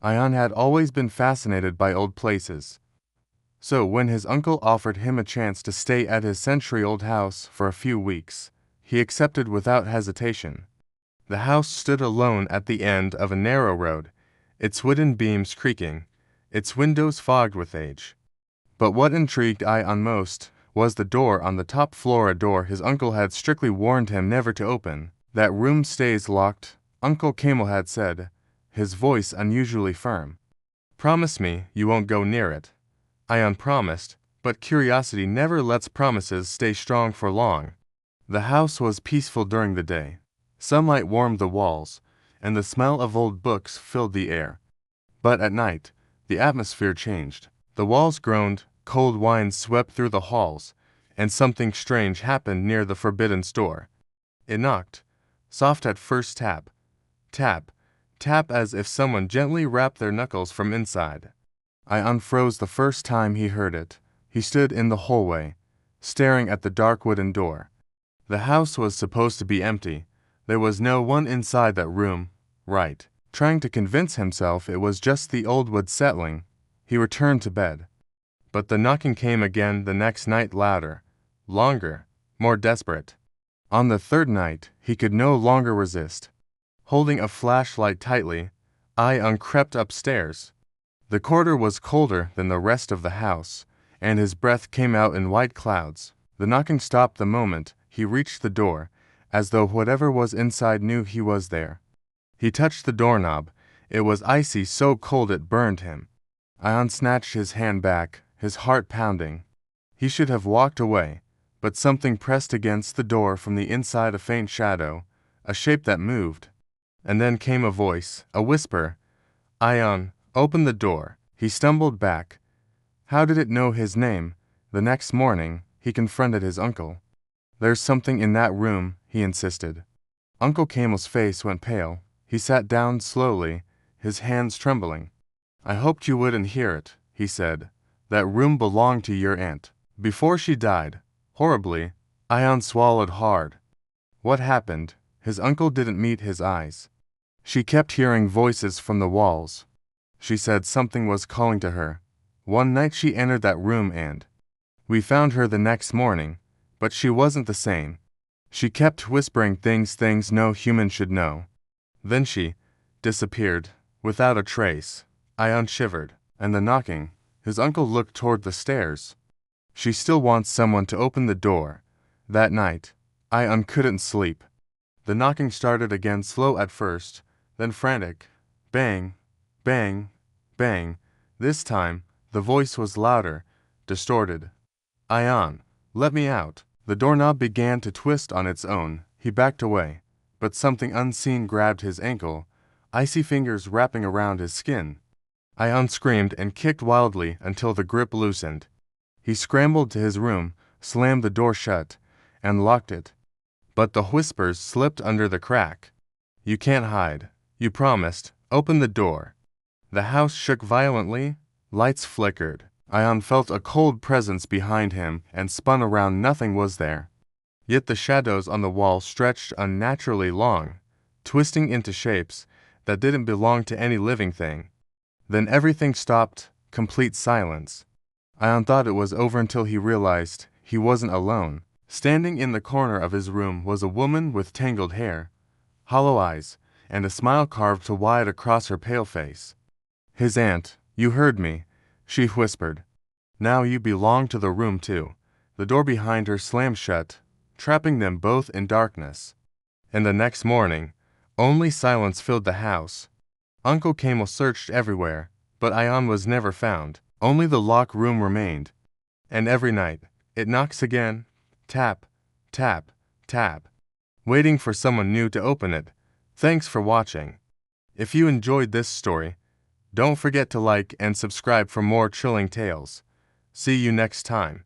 Ion had always been fascinated by old places. So when his uncle offered him a chance to stay at his century-old house for a few weeks, he accepted without hesitation. The house stood alone at the end of a narrow road, its wooden beams creaking, its windows fogged with age. But what intrigued Ion most was the door on the top floor, a door his uncle had strictly warned him never to open. That room stays locked, Uncle Camel had said, his voice unusually firm. Promise me you won't go near it. Ion promised, but curiosity never lets promises stay strong for long. The house was peaceful during the day. Sunlight warmed the walls, and the smell of old books filled the air. But at night, the atmosphere changed. The walls groaned, cold winds swept through the halls, and something strange happened near the forbidden door. It knocked, soft at first, tap, tap, tap, as if someone gently rapped their knuckles from inside. Ion froze the first time he heard it. He stood in the hallway, staring at the dark wooden door. The house was supposed to be empty. There was no one inside that room, right? Trying to convince himself it was just the old wood settling, he returned to bed. But the knocking came again the next night, louder, longer, more desperate. On the third night, he could no longer resist. Holding a flashlight tightly, Ion crept upstairs. The corridor was colder than the rest of the house, and his breath came out in white clouds. The knocking stopped the moment he reached the door, as though whatever was inside knew he was there. He touched the doorknob. It was icy, so cold it burned him. Ion snatched his hand back, his heart pounding. He should have walked away, but something pressed against the door from the inside, a faint shadow, a shape that moved. And then came a voice, a whisper. Ion, open the door. He stumbled back. How did it know his name? The next morning, he confronted his uncle. There's something in that room, he insisted. Uncle Camel's face went pale. He sat down slowly, his hands trembling. I hoped you wouldn't hear it, he said. That room belonged to your aunt. Before she died, horribly. Ion swallowed hard. What happened? His uncle didn't meet his eyes. She kept hearing voices from the walls. She said something was calling to her. One night she entered that room and we found her the next morning, but she wasn't the same. She kept whispering things no human should know. Then she disappeared, without a trace. Ion shivered. And the knocking. His uncle looked toward the stairs. She still wants someone to open the door. That night, Ion couldn't sleep. The knocking started again, slow at first, then frantic. Bang, bang, bang. This time, the voice was louder, distorted. Ion, let me out. The doorknob began to twist on its own. He backed away, but something unseen grabbed his ankle, icy fingers wrapping around his skin. Ion screamed and kicked wildly until the grip loosened. He scrambled to his room, slammed the door shut, and locked it. But the whispers slipped under the crack. You can't hide. You promised. Open the door. The house shook violently. Lights flickered. Ion felt a cold presence behind him and spun around. Nothing was there. Yet the shadows on the wall stretched unnaturally long, twisting into shapes that didn't belong to any living thing. Then everything stopped, complete silence. Ion thought it was over until he realized he wasn't alone. Standing in the corner of his room was a woman with tangled hair, hollow eyes, and a smile carved wide across her pale face. His aunt, you heard me, she whispered. Now you belong to the room too. The door behind her slammed shut, trapping them both in darkness. And the next morning, only silence filled the house. Uncle Camel searched everywhere, but Ion was never found. Only the locked room remained. And every night, it knocks again, tap, tap, tap, waiting for someone new to open it. Thanks for watching. If you enjoyed this story, don't forget to like and subscribe for more chilling tales. See you next time.